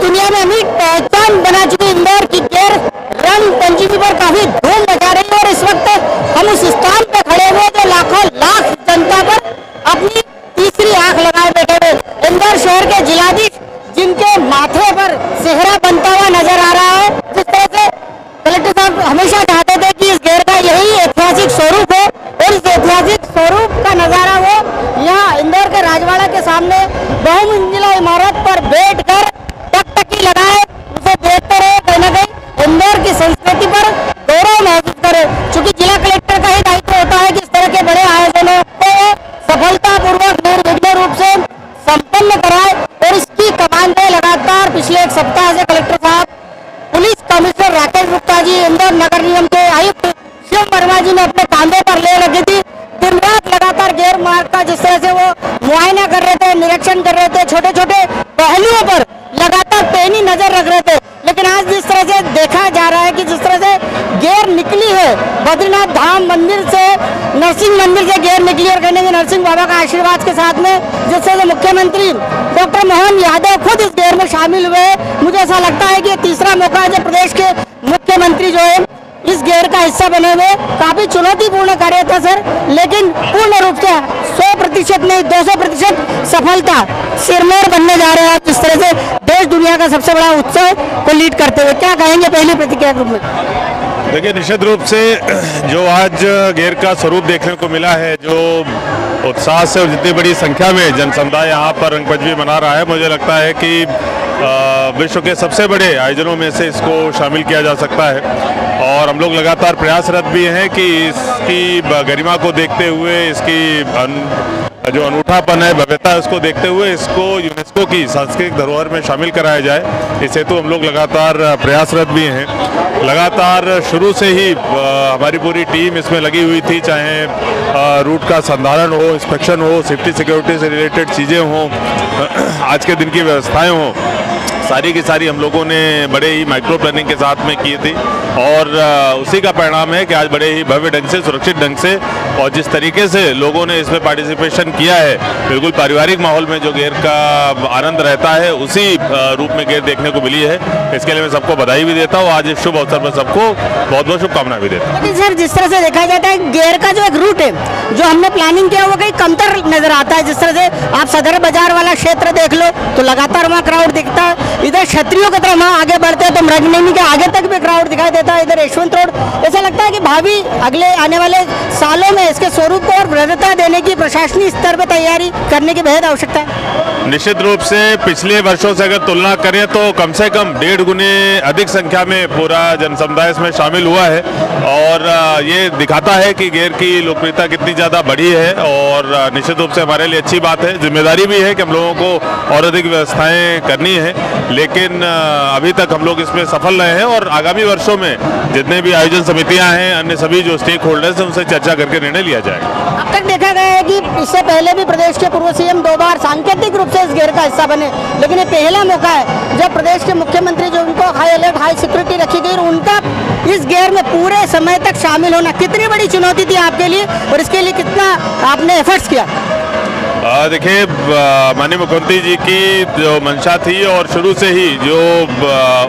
दुनिया में अमिट पहचान बना चुकी इंदौर की गेर रंग पंचमी पर काफी धूम मचा रही है। और इस वक्त हम उस स्थान पर खड़े हुए जो लाखों लाख जनता पर अपनी तीसरी आंख लगाए बैठे हुए इंदौर शहर के जिलाधीश, जिनके माथे पर सेहरा बनता हुआ नजर आ रहा है। जिस तरह से कलेक्टर साहब हमेशा चाहते थे कि इस गेर का यही ऐतिहासिक स्वरूप है और इस ऐतिहासिक स्वरूप का नजारा वो यहाँ इंदौर के राजवाड़ा के सामने बहुमंजिला इमारत पर बैठकर टकटकी लगाए उसे देखते रहे, कहीं न कहीं इंदौर की संस्कृति पर गौरव महसूस करे। चूंकि जिला कलेक्टर का ही दायित्व होता है कि इस तरह के बड़े आयोजनों को सफलतापूर्वक निर्विघ्न रूप से संपन्न कराए और इसकी कमान में लगातार पिछले एक सप्ताह से कलेक्टर साहब, पुलिस कमिश्नर राकेश गुप्ता जी, इंदौर नगर निगम के आयुक्त शिव वर्मा जी ने अपने कांधे पर ले रखी थी। दिन रात लगातार गेर मार्ग का जिस तरह से वो मुआयना कर रहे थे, निरीक्षण कर रहे थे, छोटे छोटे पहलुओं पर लगातार पैनी नजर रख रहे थे। लेकिन आज जिस तरह से देखा जा रहा है कि जिस तरह से गेर निकली है बद्रीनाथ धाम मंदिर से, नरसिंह मंदिर से गेर निकली और कहने के नरसिंह बाबा का आशीर्वाद के साथ में जिस तरह से मुख्यमंत्री डॉक्टर मोहन यादव खुद इस गेर में शामिल हुए, मुझे ऐसा लगता है कि ये तीसरा मौका है जब प्रदेश के मुख्यमंत्री जो है इस गेर का हिस्सा बने हुए। काफी चुनौतीपूर्ण कार्य था सर, लेकिन पूर्ण रूप से 100% नहीं 200% सफलता सिरमौर बनने जा रहे हैं आप जिस तरह से देश दुनिया का सबसे बड़ा उत्सव को लीड करते हुए। क्या कहेंगे पहली प्रतिक्रिया के रूप में? देखिए, निश्चित रूप से जो आज गेर का स्वरूप देखने को मिला है, जो उत्साह से और जितनी बड़ी संख्या में जन समुदाय यहाँ पर रंग पंचमी मना रहा है, मुझे लगता है कि विश्व के सबसे बड़े आयोजनों में से इसको शामिल किया जा सकता है। और हम लोग लगातार प्रयासरत भी हैं कि इसकी गरिमा को देखते हुए, इसकी जो अनूठापन है, भव्यता है, उसको देखते हुए इसको यूनेस्को की सांस्कृतिक धरोहर में शामिल कराया जाए। इस हेतु हम लोग लगातार प्रयासरत भी हैं। लगातार शुरू से ही हमारी पूरी टीम इसमें लगी हुई थी, चाहे रूट का संधारण हो, इंस्पेक्शन हो, सेफ्टी सिक्योरिटी से रिलेटेड चीज़ें हों, आज के दिन की व्यवस्थाएं हों, सारी की सारी हम लोगों ने बड़े ही माइक्रो प्लानिंग के साथ में की थी। और उसी का परिणाम है कि आज बड़े ही भव्य ढंग से, सुरक्षित ढंग से और जिस तरीके से लोगों ने इसमें पार्टिसिपेशन किया है, बिल्कुल पारिवारिक माहौल में जो गेर का आनंद रहता है उसी रूप में गेर देखने को मिली है। इसके लिए मैं सबको बधाई भी देता हूँ। आज इस शुभ अवसर पर सबको बहुत बहुत शुभकामनाएं भी देता हूँ। लेकिन सर, जिस तरह से देखा जाता है गेर का जो एक रूट है जो हमने प्लानिंग किया वो कहीं कमतर नजर आता है। जिस तरह से आप सदर बाजार वाला क्षेत्र देख लो तो लगातार वहाँ क्राउड दिखता है, इधर क्षत्रियों की तरफ वहाँ आगे बढ़ते हैं तो मृगनयनी के आगे तक भी क्राउड दिखाई देता है, इधर यशवंत रोड। ऐसा लगता है कि भावी अगले आने वाले सालों में इसके स्वरूप को और भव्यता देने की प्रशासनिक स्तर पर तैयारी करने की बेहद आवश्यकता है। निश्चित रूप से पिछले वर्षों से अगर तुलना करें तो कम से कम 1.5 गुने अधिक संख्या में पूरा जन समुदाय इसमें शामिल हुआ है। और ये दिखाता है कि गेर की लोकप्रियता कितनी ज़्यादा बढ़ी है। और निश्चित रूप से हमारे लिए अच्छी बात है, जिम्मेदारी भी है कि हम लोगों को और अधिक व्यवस्थाएं करनी है। लेकिन अभी तक हम लोग इसमें सफल रहे हैं और आगामी वर्षों में जितने भी आयोजन समितियां हैं, अन्य सभी जो स्टेक होल्डर्स हैं, उनसे चर्चा करके निर्णय लिया जाएगा। अब तक देखा गया है कि इससे पहले भी प्रदेश के पूर्व सीएम 2 बार सांकेतिक रूप से इस गेर का हिस्सा बने, लेकिन ये पहला मौका है जब प्रदेश के मुख्यमंत्री जो उनको हाई अलर्ट, हाई सिक्योरिटी रखी गई, उनका इस गेर में पूरे समय तक शामिल होना कितनी बड़ी चुनौती थी आपके लिए और इसके लिए कितना आपने एफर्ट्स किया? देखिए, माननीय मुख्यमंत्री जी की जो मंशा थी और शुरू से ही जो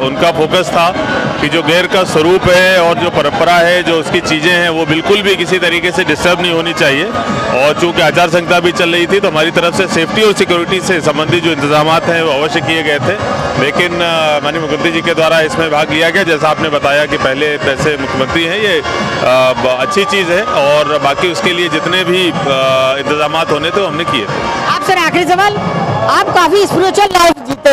उनका फोकस था कि जो गेर का स्वरूप है और जो परंपरा है, जो उसकी चीज़ें हैं, वो बिल्कुल भी किसी तरीके से डिस्टर्ब नहीं होनी चाहिए। और चूँकि आचार संहिता भी चल रही थी तो हमारी तरफ से सेफ्टी और सिक्योरिटी से संबंधित जो इंतजाम हैं वो अवश्य किए गए थे। लेकिन माननीय मुख्यमंत्री जी के द्वारा इसमें भाग लिया गया। जैसा आपने बताया कि पहले ऐसे मुख्यमंत्री हैं, ये अच्छी चीज़ है और बाकी उसके लिए जितने भी इंतजाम होने थे हमने किए थे। आप सर, आखिरी सवाल, आप काफी स्पिरिचुअल लाइफ जीते,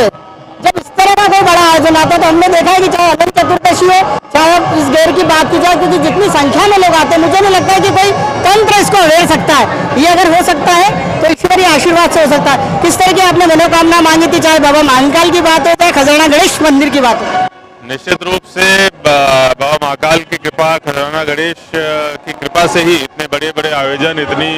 जब इस तरह का कोई बड़ा आयोजन आता है तो हमने देखा है कि चाहे अनंत चतुर्दशी हो, चाहे इस गेर की बात की जाए, क्योंकि जितनी संख्या में लोग आते हैं, मुझे नहीं लगता है कि कोई तंत्र इसको वेड़ सकता है। ये अगर हो सकता है तो ईश्वरीय आशीर्वाद से हो सकता है। किस तरह की आपने मनोकामना मांगी थी, चाहे बाबा महाकाल की बात हो, चाहे खजराना गणेश मंदिर की बात हो? निश्चित रूप से बाबा महाकाल की कृपा, खजराना गणेश की कृपा से ही इतने बड़े बड़े आयोजन इतनी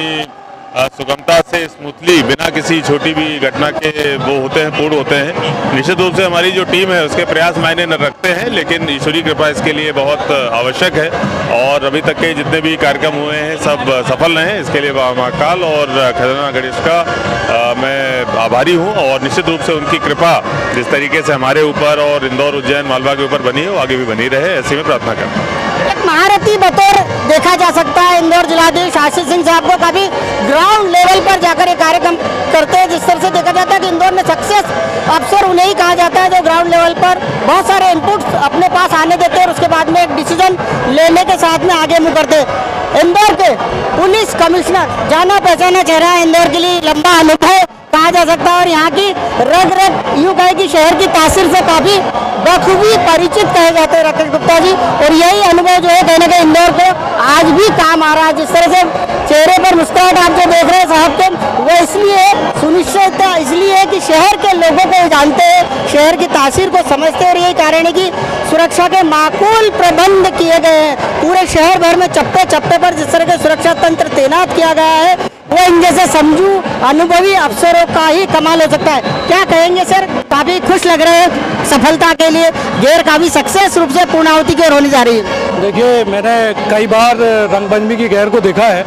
सुगमता से, स्मूथली, बिना किसी छोटी भी घटना के वो होते हैं, पूर्ण होते हैं। निश्चित रूप से हमारी जो टीम है उसके प्रयास मायने न रखते हैं, लेकिन ईश्वरीय कृपा इसके लिए बहुत आवश्यक है। और अभी तक के जितने भी कार्यक्रम हुए हैं सब सफल रहे हैं। इसके लिए बाबा महाकाल और खजराना गणेश का मैं आभारी हूँ और निश्चित रूप से उनकी कृपा जिस तरीके से हमारे ऊपर और इंदौर, उज्जैन, मालवा के ऊपर बनी है वो आगे भी बनी रहे, ऐसी में प्रार्थना करता हूँ। एक महारथी बतौर देखा जा सकता है इंदौर जिलाधीश आशीष सिंह साहब को काफी ग्राउंड लेवल पर जाकर ये कार्यक्रम करते हैं। जिस तरह से देखा जाता है कि इंदौर में सक्सेस अफसर उन्हें ही कहा जाता है जो ग्राउंड लेवल पर बहुत सारे इनपुट्स अपने पास आने देते हैं और उसके बाद में एक डिसीजन लेने के साथ में आगे मुँह करते हैं। इंदौर के पुलिस कमिश्नर जाना पहचाना चेहरा है, इंदौर के लिए लंबा अनुभव कहा जा सकता है और यहाँ की रग रग यूँ कहे कि शहर की तासीर से काफी बखूबी परिचित कहे जाते हैं राकेश गुप्ता जी, और यही अनुभव जो है कहीं ना कहीं इंदौर को आज भी काम आ रहा है। जिस तरह से चेहरे पर मुस्कुराहट आप जो देख रहे हैं साहब के, वो इसलिए सुनिश्चितता इसलिए है कि शहर के लोगों को जानते हैं, शहर की तासीर को समझते हैं और यही कारण है कि सुरक्षा के माकूल प्रबंध किए गए हैं। पूरे शहर भर में चप्पे चप्पे पर जिस तरह के सुरक्षा तंत्र तैनात किया गया है वो इन जैसे समझू अनुभवी अफसरों का ही कमाल हो सकता है। क्या कहेंगे सर, काफी खुश लग रहे हैं सफलता के लिए, गेर काफी सक्सेस रूप से पूर्णाहुति की ओर होने जा रही है। देखिए, मैंने कई बार रंगपंचमी की गेर को देखा है,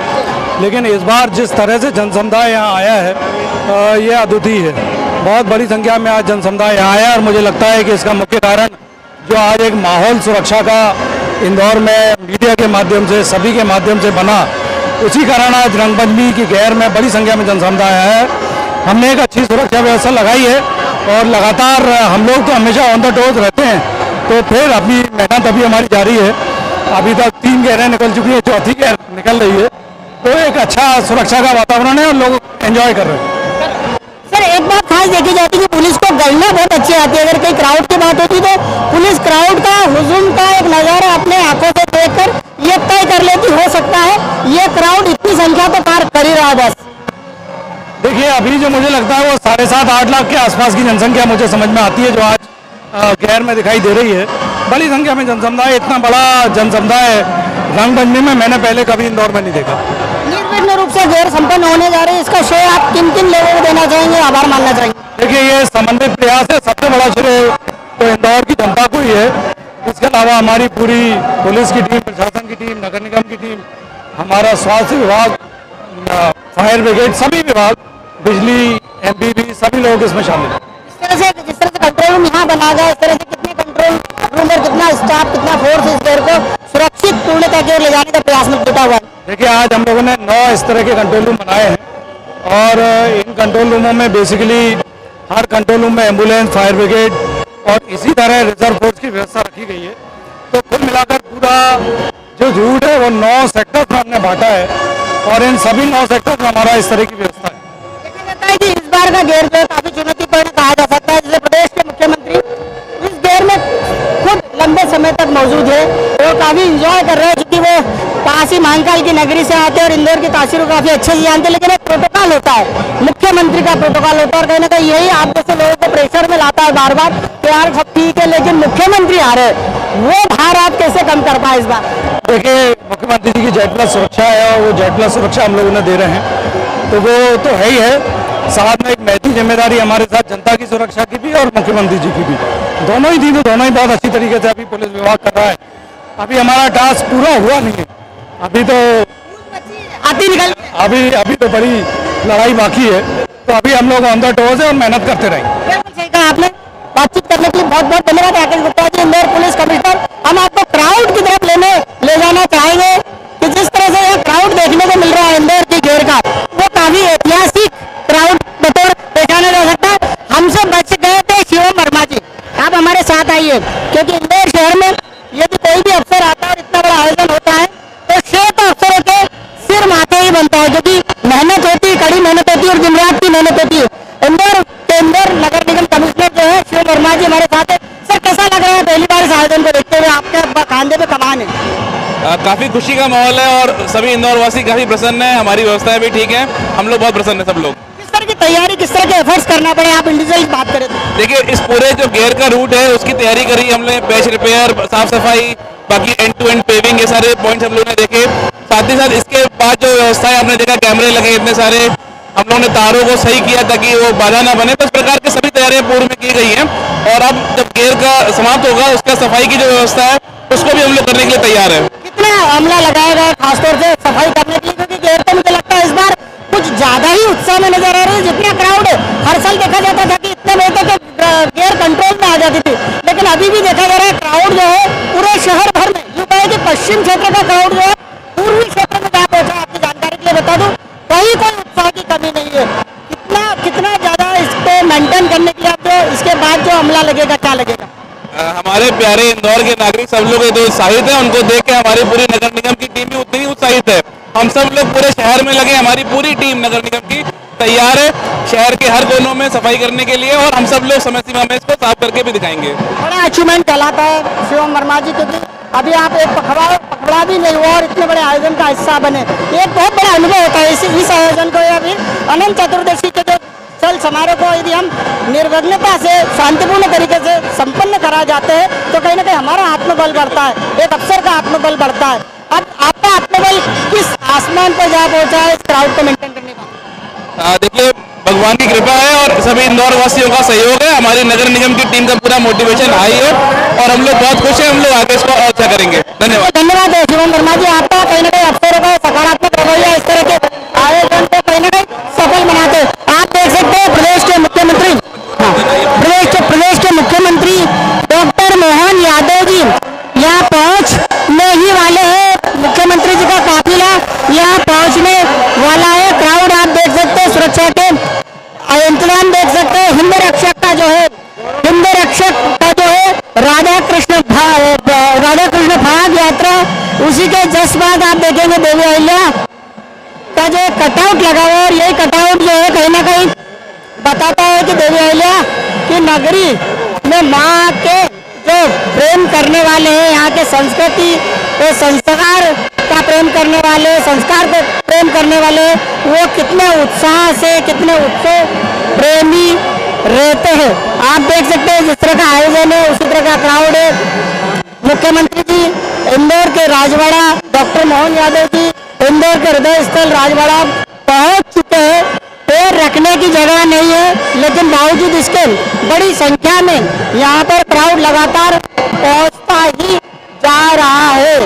लेकिन इस बार जिस तरह से जनसमुदाय यहाँ आया है ये अद्वितीय है। बहुत बड़ी संख्या में आज जनसमुदाय यहाँ आया और मुझे लगता है कि इसका मुख्य कारण जो आज एक माहौल सुरक्षा का इंदौर में मीडिया के माध्यम से, सभी के माध्यम से बना, उसी कारण आज रंगपंचमी की गैर में बड़ी संख्या में जनसमुदाय आया है। हमने एक अच्छी सुरक्षा व्यवस्था लगाई है और लगातार हम लोग तो हमेशा ऑन द टोज रहते हैं, तो फिर अभी मेहनत अभी हमारी जारी है। अभी तक 3 गैरें निकल चुकी है, 4थी गैर निकल रही है, तो एक अच्छा सुरक्षा का वातावरण है और लोग एंजॉय कर रहे हैं। सर, एक बात खास देखी जाती है कि पुलिस को गणना बहुत अच्छी आती है। अगर कहीं क्राउड की बात होती तो पुलिस क्राउड का हुजूम का एक नज़ारा अपने आंखों से देखकर ये तय कर लेती हो सकता है ये क्राउड इतनी संख्या तो पार कर ही रहा है। बस देखिए, अभी जो मुझे लगता है वो 7.5-8 लाख के आसपास की जनसंख्या मुझे समझ में आती है जो आज गैर में दिखाई दे रही है। बड़ी संख्या में जनसमुदाय, इतना बड़ा जनसमुदाय रंगपंचमी में मैंने पहले कभी इंदौर में नहीं देखा। निर्विघ्न रूप से गैर संपन्न होने जा रही है, इसका श्रेय आप किन किन लोगों को देना चाहेंगे, आभार मानना चाहेंगे? देखिए, ये समन्वित प्रयास है, सबसे बड़ा श्रेय तो इंदौर की जनता को ही है। इसके अलावा हमारी पूरी पुलिस की टीम, प्रशासन की टीम, नगर निगम की टीम, हमारा स्वास्थ्य विभाग, फायर ब्रिगेड, सभी विभाग, बिजली, एमपीबी, सभी लोग इसमें शामिल हैं। जिस तरह से कंट्रोल रूम यहाँ बना गया, इस तरह से कितने कंट्रोल रूम और कितना स्टाफ, कितना फोर्स इस गेर को सुरक्षित पूर्णता की ओर ले जाने का प्रयास में जुटा हुआ है? देखिए, आज हम लोगों ने 9 इस तरह के कंट्रोल रूम बनाए हैं और इन कंट्रोल रूमों में बेसिकली हर कंट्रोल रूम में एम्बुलेंस, फायर ब्रिगेड और इसी तरह रिजर्व फोर्स की व्यवस्था रखी गई है। तो कुल मिलाकर पूरा जो झूठ है वो 9 सेक्टर्स में हमने बांटा है और इन सभी 9 सेक्टर्स में हमारा इस तरह की व्यवस्था है। देखा जाता है कि इस बार का गेर जो काफी चुनौतीपूर्ण कहा जा सकता है, जिसे प्रदेश के मुख्यमंत्री इस गेर में खुद लंबे समय तक मौजूद है, वो काफी इंजॉय कर रहे हैं क्योंकि वो पास ही महाकाल की नगरी से आते हैं और इंदौर की तासीर को काफी अच्छे से जानते हैं। लेकिन एक प्रोटोकॉल होता है, मुख्यमंत्री का प्रोटोकॉल होता है और कहीं ना कहीं यही आप जैसे लोगों को प्रेशर में लाता है बार बार कि यार सब ठीक है लेकिन मुख्यमंत्री आ रहे हैं, वो भार आप कैसे कम कर पाए इस बार? देखिए, मुख्यमंत्री जी की Z+ सुरक्षा है और वो Z+ सुरक्षा हम लोगों ने दे रहे हैं, तो वो तो है ही है। साथ में एक नैतिक जिम्मेदारी हमारे साथ जनता की सुरक्षा की भी और मुख्यमंत्री जी की भी, दोनों ही थी, तो दोनों ही बहुत अच्छी तरीके से अभी पुलिस विभाग कर रहा है। अभी हमारा टास्क पूरा हुआ नहीं है, अभी तो अभी तो बड़ी लड़ाई बाकी है, तो अभी हम लोग ऑन द टोज है और मेहनत करते रहेंगे। बिल्कुल सही कहा आपने। बातचीत करने के लिए बहुत बहुत धन्यवाद राकेश गुप्ता जी, इंदौर पुलिस कमिश्नर। हम आपको क्राउड की तरफ ले जाना चाहेंगे कि जिस तरह से ये क्राउड देखने को मिल रहा है इंदौर की गेर का, वो काफी ऐतिहासिक क्राउड बतौर पहचाना जा सकता है। हमसे बच गए थे शिवम वर्मा जी, आप हमारे साथ आइए क्योंकि इंदौर शहर में यदि कोई भी अफसर आता है और इतना बड़ा आयोजन होता है तो श्रेय तो अफसरों के सिर माथे ही बनता है, क्योंकि मेहनत होती है, कड़ी मेहनत होती है और दिन रात की मेहनत होती है। इंदौर नगर निगम कमिश्नर जो है शिवम वर्मा जी हमारे साथ है। सर, कैसा लग रहा है पहली बार इस आयोजन को देखते हुए? आपके खांधे पे कमान है। काफी खुशी का माहौल है और सभी इंदौर वासी काफी प्रसन्न है, हमारी व्यवस्थाएं भी ठीक है, हम लोग बहुत प्रसन्न है सब लोग। किस तरह की तैयारी, किस तरह के एफर्ट्स करना पड़े, आप इंडिविजुअली बात करें तो? देखिए, इस पूरे जो गेर का रूट है उसकी तैयारी करी हमने, पैच रिपेयर, साफ सफाई, बाकी एंड टू एंड पेविंग, ये सारे पॉइंट्स हम लोगों ने देखे। साथ ही साथ इसके बाद जो व्यवस्था है आपने देखा, कैमरे लगे इतने सारे, हम लोगों ने तारों को सही किया ताकि वो बाधा ना बने, तो इस प्रकार की सभी तैयारियां पूर्व में की गई हैं। और अब जब गेर का समाप्त होगा उसका सफाई की जो व्यवस्था है उसको भी हम लोग करने के लिए तैयार है। कितना अमला लगाया गया खासतौर से सफाई करने के लिए, क्योंकि गेर तो मुझे लगता है इस बार कुछ ज्यादा ही उत्साह में नजर आ रहा है। जितना क्राउड है हर साल इसके बाद जो हमला लगेगा, क्या लगेगा? हमारे प्यारे इंदौर के नागरिक सब लोग जो उत्साहित हैं, उनको देख के हमारी पूरी नगर निगम की टीम भी उतनी ही उत्साहित है। हम सब लोग पूरे शहर में लगे, हमारी पूरी टीम नगर निगम की तैयार है शहर के हर कोनों में सफाई करने के लिए, और हम सब लोग समय सीमा में इसको साफ करके भी दिखाएंगे। बड़ा अचीवमेंट कहलाता है शिवम वर्मा जी, क्योंकि अभी आप एक पखवाड़ा भी नहीं हुआ और इतने बड़े आयोजन का हिस्सा बने, एक बहुत बड़ा अनुभव होता है। इस आयोजन को अभी अनंत चतुर्दशी के जो चल समारोह को यदि हम निर्विघ्नता से शांतिपूर्ण तरीके से संपन्न करा जाते हैं तो कहीं ना कहीं हमारा आत्मबल बढ़ता है, एक अफसर का आत्मबल बढ़ता है। अब आपका आत्मबल किस आसमान पर जा पहुंचा है इस क्राउड को मेंटेन करने का? देखिए, भगवान की कृपा है और सभी इंदौर वासियों का सहयोग है। हमारी नगर निगम की टीम का पूरा मोटिवेशन हाई है और हम लोग बहुत खुश हैं। हम लोग आगे इसको अच्छा करेंगे। धन्यवाद। धन्यवाद शिवम वर्मा जी, आपका कहीं ना कहीं अफसरों का सकारात्मक रवैया इस तरह के आयोजन को कहीं ना कहीं सफल बनाते हैं। आप देख सकते हैं प्रदेश के मुख्यमंत्री प्रदेश के मुख्यमंत्री डॉक्टर मोहन यादव जी यहाँ पहुँचने ही वाले हैं। मुख्यमंत्री जी का काफिला यहाँ पहुँचने वाला है। क्राउड आप देख सकते हैं, सुरक्षा के इंतजाम देख सकते हैं। हिंद रक्षक का जो है राधा कृष्ण भाग यात्रा, उसी के जस्ट बाद आप देखेंगे देवी अहिल्या का जो कटआउट लगा हुआ है और यही कटआउट जो है कहीं ना कहीं बताता है कि देवी अहिल्या की नगरी में माँ के जो प्रेम करने वाले हैं, यहाँ के संस्कृति और संस्कार का प्रेम करने वाले, संस्कार को प्रेम करने वाले, वो कितने उत्साह से, कितने उत्सव प्रेमी रहते हैं। आप देख सकते हैं जिस तरह का आयोजन है उसी तरह का क्राउड है। मुख्यमंत्री जी इंदौर के राजवाड़ा, डॉक्टर मोहन यादव जी इंदौर के हृदय स्थल राजवाड़ा पहुंच चुके हैं। पैर रखने की जगह नहीं है, लेकिन बावजूद इसके बड़ी संख्या में यहाँ पर क्राउड लगातार पहुंचता ही जा रहा है।